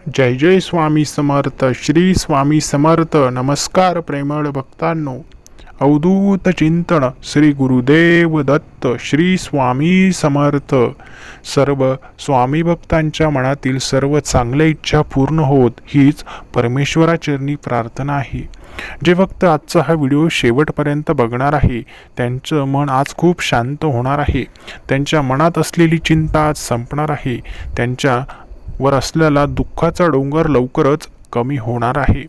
जय जय स्वामी समर्थ. श्री स्वामी समर्थ. नमस्कार प्रेमळ भक्तांनो. अवधूत चिंतन श्री गुरुदेव दत्त. श्री स्वामी समर्थ. सर्व स्वामी भक्तांच्या मनातील सर्व चांगल्या इच्छा पूर्ण होत हीच परमेश्वराचरणी प्रार्थना आहे. जे भक्त आजचा हा व्हिडिओ शेवटपर्यंत बघणार आहे त्यांचं मन आज खूप शांत होणार आहे. त्यांच्या मनात असलेली चिंता आज संपणार आहे. त्यांच्या वर असलेला दुःखाचा डोंगर लवकरच कमी होणार आहे.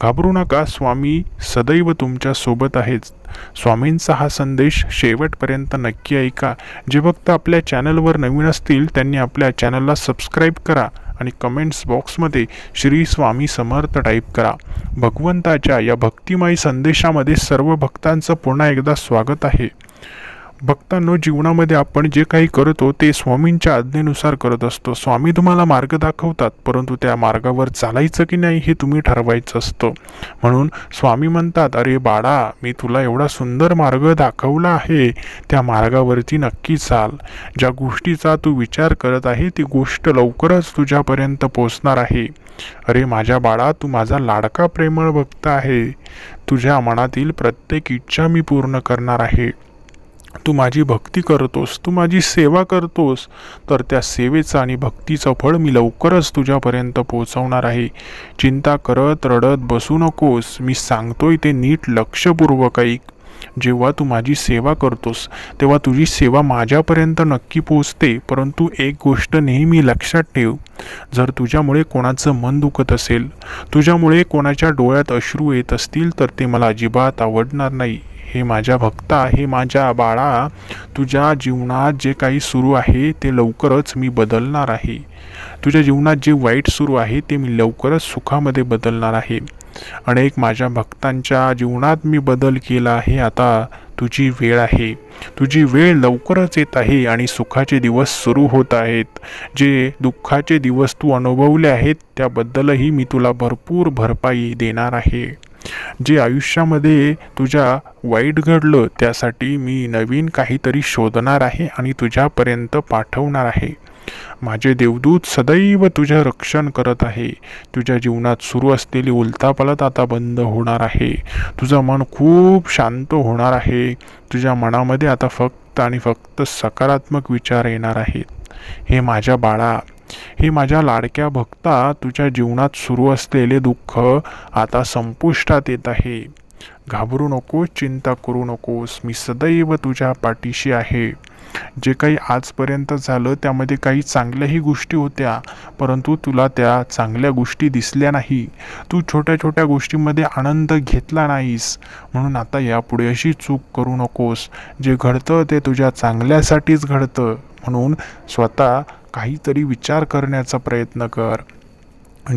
घाबरू नका, स्वामी सदैव तुमच्या सोबत आहेत. स्वामींचा हा संदेश शेवटपर्यंत नक्की ऐका. जे भक्त आपल्या चॅनलवर नवीन असतील त्यांनी आपल्या चॅनलला सबस्क्राईब करा आणि कमेंट्स बॉक्समध्ये श्री स्वामी समर्थ टाईप करा. भगवंताच्या या भक्तिमय संदेशामध्ये सर्व भक्तांचं पुन्हा एकदा स्वागत आहे. भक्तांनो, जीवनामध्ये आपण जे काही करतो ते स्वामींच्या आज्ञेनुसार करत असतो. स्वामी तुम्हाला मार्ग दाखवतात, परंतु त्या मार्गावर चालायचं की नाही हे तुम्ही ठरवायचं असतं. म्हणून स्वामी म्हणतात, अरे बाळा, मी तुला एवढा सुंदर मार्ग दाखवला आहे, त्या मार्गावरती नक्की चाल. ज्या गोष्टीचा तू विचार करत आहे ती गोष्ट लवकरच तुझ्यापर्यंत पोचणार आहे. अरे माझ्या बाळा, तू माझा लाडका प्रेमळ भक्त आहे. तुझ्या मनातील प्रत्येक इच्छा मी पूर्ण करणार आहे. तू माझी भक्ती करतोस, तू माझी सेवा करतोस, तर त्या सेवेचं आणि भक्तीचं फळ मी लवकरच तुझ्यापर्यंत पोहोचवणार आहे. चिंता करत रडत बसू नकोस. मी सांगतोय ते नीट लक्षपूर्वक ऐक. जेव्हा तू माझी सेवा करतोस तेव्हा तुझी सेवा माझ्यापर्यंत नक्की पोहोचते. परंतु एक गोष्ट नेहमी लक्षात ठेव, जर तुझ्यामुळे कोणाचं मन दुखत असेल, तुझ्यामुळे कोणाच्या डोळ्यात अश्रू येत असतील, तर ते मला अजिबात आवडणार नाही. हे माझ्या भक्ता, हे माझ्या बाळा, तुझ्या जीवनात जे काही सुरू आहे ते लवकरच मी बदलणार आहे. तुझ्या जीवनात जे वाईट सुरू आहे ते मी लवकरच सुखामध्ये बदलणार आहे. अनेक माझ्या भक्तांच्या जीवनात मी बदल केला आहे. आता तुझी वेळ आहे. तुझी वेळ लवकरच येत आहे आणि सुखाचे दिवस सुरू होत आहेत. जे दुःखाचे दिवस तू अनुभवले आहेत त्याबद्दलही मी तुला भरपूर भरपाई देणार आहे. जे आयुष्यामध्ये तुझ्या वाईट घडलं त्यासाठी मी नवीन काहीतरी शोधणार आहे आणि तुझ्यापर्यंत पाठवणार आहे. माझे देवदूत सदैव तुझे रक्षण करत आहे. तुझ्या जीवनात सुरू असलेली उलथापालथ आता बंद होणार आहे. तुझं मन खूप शांत होणार आहे. तुझ्या मनामध्ये आता फक्त आणि फक्त सकारात्मक विचार येणार आहेत. हे माझ्या बाळा, हे माझ्या लाडक्या भक्ता, तुझ्या जीवनात सुरू असलेले दुःख आता संपुष्टात येत आहे. घाबरू नकोस, चिंता करू नकोस. मी सदैव तुझ्या पाठीशी आहे. जे काही आजपर्यंत झालं त्यामध्ये काही चांगल्याही गोष्टी होत्या, परंतु तुला त्या चांगल्या गोष्टी दिसल्या नाही. तू छोट्या छोट्या गोष्टींमध्ये आनंद घेतला नाहीस. म्हणून आता यापुढे अशी चूक करू नकोस. जे घडतं ते तुझ्या चांगल्यासाठीच घडतं. म्हणून स्वतः काहीतरी विचार करण्याचा प्रयत्न कर.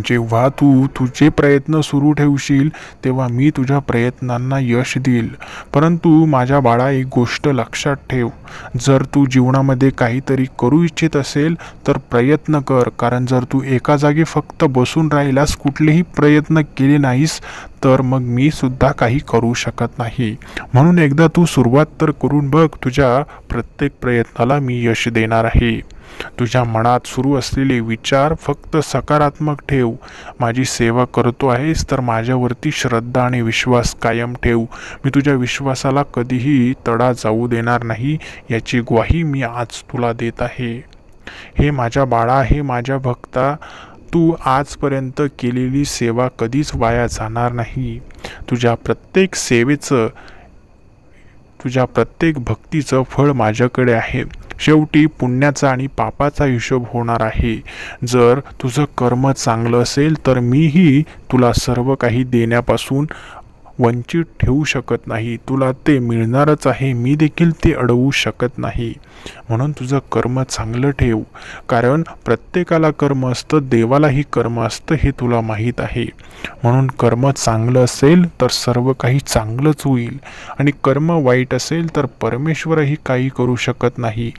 जेव्हा तू तुझे प्रयत्न सुरू ठेवशील तेव्हा मी तुझ्या प्रयत्नांना यश देईल. परंतु माझ्या बाळा, एक गोष्ट लक्षात ठेव, जर तू जीवनामध्ये काहीतरी करू इच्छित असेल तर प्रयत्न कर. कारण जर तू एका जागी फक्त बसून राहिलास, कुठलेही प्रयत्न केले नाहीस, तर मग मी सुद्धा काही करू शकत नाही. म्हणून एकदा तू सुरुवात तर करून बघ. तुझ्या प्रत्येक प्रयत्नाला मी यश देणार आहे. तुझ्या मनात सुरू असलेले विचार फक्त सकारात्मक ठेव. माझी सेवा करतो आहेस तर माझ्यावरती श्रद्धा आणि विश्वास कायम ठेव. मी तुझ्या विश्वासाला कधीही तडा जाऊ देणार नाही, याची ग्वाही मी आज तुला देत आहे. हे माझ्या बाळा, हे माझ्या भक्ता, तू आजपर्यंत केलेली सेवा कधीच वाया जाणार नाही. तुझ्या प्रत्येक सेवेचं, तुझ्या प्रत्येक भक्तीचं फळ माझ्याकडे आहे. शेवटी पुण्याचा आणि पापाचा हिशोब होणार आहे. जर तुझं कर्म चांगलं असेल तर मीही तुला सर्व काही देण्यापासून वंचित ठेवू शकत नाही. तुला ते मिळणारच आहे. मी देखील ते अडवू शकत नाही. म्हणून तुझं कर्म चांगलं ठेव. कारण प्रत्येकाला कर्म असतं, देवालाही कर्म असतं, हे तुला माहीत आहे. म्हणून कर्म चांगलं असेल तर सर्व काही चांगलंच होईल आणि कर्म वाईट असेल तर परमेश्वरही काही करू शकत नाही.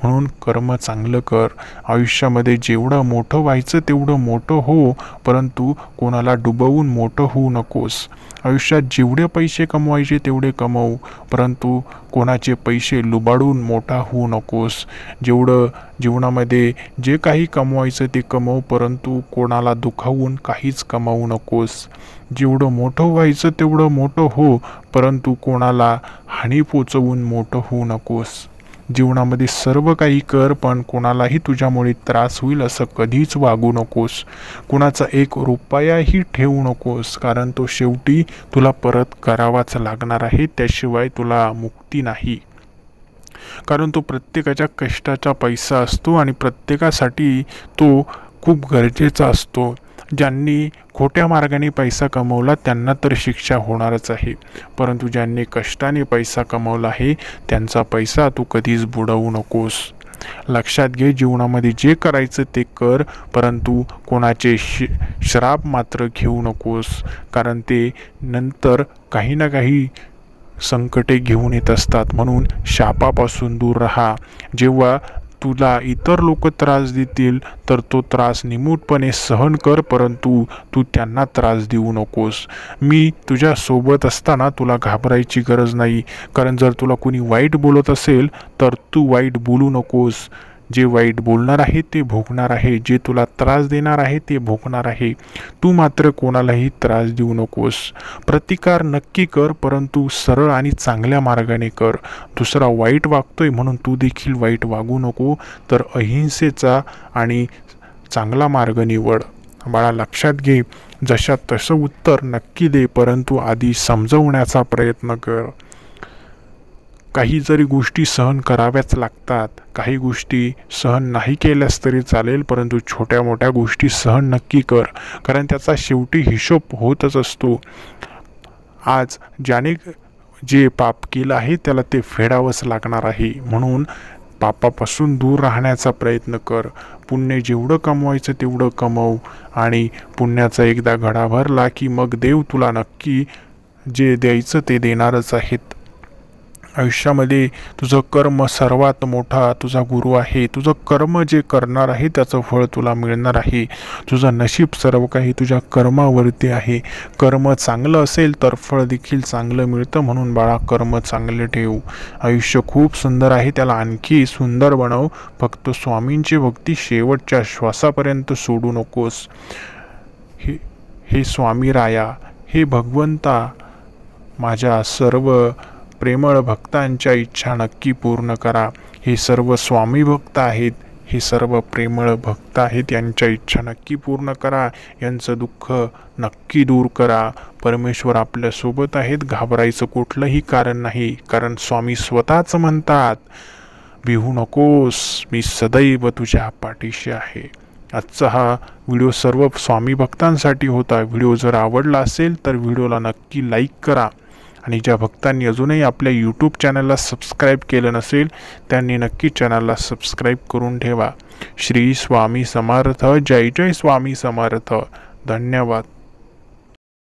म्हणून कर्म चांगलं कर. आयुष्यामध्ये जेवढं मोठं व्हायचं तेवढं मोठं हो, परंतु कोणाला डुबवून मोठं होऊ नकोस. आयुष्यात जेवढे पैसे कमवायचे तेवढे कमवू, परंतु कोणाचे पैसे लुबाडून मोठा होऊ नकोस. जेवढं जीवनामध्ये जे काही कमवायचं ते कमव, परंतु कोणाला दुखावून काहीच कमावू नकोस. जेवढं मोठं व्हायचं तेवढं मोठं हो, परंतु कोणाला हानी पोचवून मोठं होऊ नकोस. जीवनामध्ये सर्व काही कर, पण कोणालाही तुझ्यामुळे त्रास होईल असं कधीच वागू नकोस. कुणाचा एक रुपयाही ठेवू नकोस, कारण तो शेवटी तुला परत करावाच लागणार आहे, त्याशिवाय तुला मुक्ती नाही. कारण तो प्रत्येकाच्या कष्टाचा पैसा असतो आणि प्रत्येकासाठी तो खूप गरजेचा असतो. ज्यांनी खोट्या मार्गाने पैसा कमवला त्यांना तर शिक्षा होणारच आहे, परंतु ज्यांनी कष्टाने पैसा कमवला आहे त्यांचा पैसा तू कधीच बुडवू नकोस. लक्षात घे, जीवनामध्ये जे करायचं ते कर, परंतु कोणाचे श्राप मात्र घेऊ नकोस, कारण ते नंतर काही ना काही संकटे घेऊन येत असतात. म्हणून शापापासून दूर राहा. जेव्हा तुला इतर लोक त्रास देतील तर तो त्रास निमूटपणे सहन कर, परंतु तू त्यांना त्रास देऊ नकोस. मी तुझ्या सोबत असताना तुला घाबरायची गरज नाही, कारण जर तुला कोणी वाईट बोलत असेल तर तू वाईट बोलू नकोस. जे वाईट बोलणार आहे ते भोगणार आहे, जे तुला त्रास देणार आहे ते भोगणार आहे. तू मात्र कोणालाही त्रास देऊ नकोस. प्रतिकार नक्की कर, परंतु सरळ आणि चांगल्या मार्गाने कर. दुसरा वाईट वागतोय म्हणून तू देखील वाईट वागू नको, तर अहिंसेचा आणि चांगला मार्ग निवड. बाळा, लक्षात घे, जशा तसं उत्तर नक्की दे, परंतु आधी समजवण्याचा प्रयत्न कर. काही जरी गोष्टी सहन कराव्याच लागतात, काही गोष्टी सहन नाही केल्यास तरी चालेल, परंतु छोट्या मोठ्या गोष्टी सहन नक्की कर, कारण त्याचा शेवटी हिशोब होतच असतो. आज ज्याने जे पाप केलं आहे त्याला ते फेडावंच लागणार आहे. म्हणून पापापासून दूर राहण्याचा प्रयत्न कर. पुण्य जेवढं कमवायचं तेवढं कमव, आणि पुण्याचा एकदा घडा भरला की मग देव तुला नक्की जे द्यायचं ते देणारच आहेत. आयुष्यामध्ये तुझं कर्म सर्वात मोठा तुझा गुरु आहे. तुझं कर्म जे करणार आहे त्याचं फळ तुला मिळणार आहे. तुझं नशीब सर्व काही तुझ्या कर्मावरती आहे. कर्म चांगलं असेल तर फळ देखील चांगलं मिळतं. म्हणून बाळा, कर्म चांगले ठेव. आयुष्य खूप सुंदर आहे, त्याला आणखी सुंदर बनव. फक्त स्वामींची भक्ती शेवटच्या श्वासापर्यंत सोडू नकोस. हे स्वामी राया, हे भगवंता, माझ्या सर्व प्रेमळ भक्तांच्या इच्छा नक्की पूर्ण करा. हे सर्व स्वामी भक्त आहेत, हे सर्व प्रेमळ भक्त आहेत, यांच्या इच्छा नक्की पूर्ण करा. यांचं दुःख नक्की दूर करा. परमेश्वर आपल्यासोबत आहेत, घाबरायचं कुठलंही कारण नाही, कारण स्वामी स्वतःच म्हणतात, भिवू नकोस, मी सदैव तुझ्या पाठीशी आहे. आजचा हा व्हिडिओ सर्व स्वामी भक्तांसाठी होता. व्हिडिओ जर आवडला असेल तर व्हिडिओला नक्की लाईक करा, आणि ज्या भक्तांनी अजूनही आपल्या यूट्यूब चॅनलला सबस्क्राईब केलं नसेल त्यांनी नक्की चॅनलला सबस्क्राईब करून ठेवा. श्री स्वामी समर्थ. जय जय स्वामी समर्थ. धन्यवाद.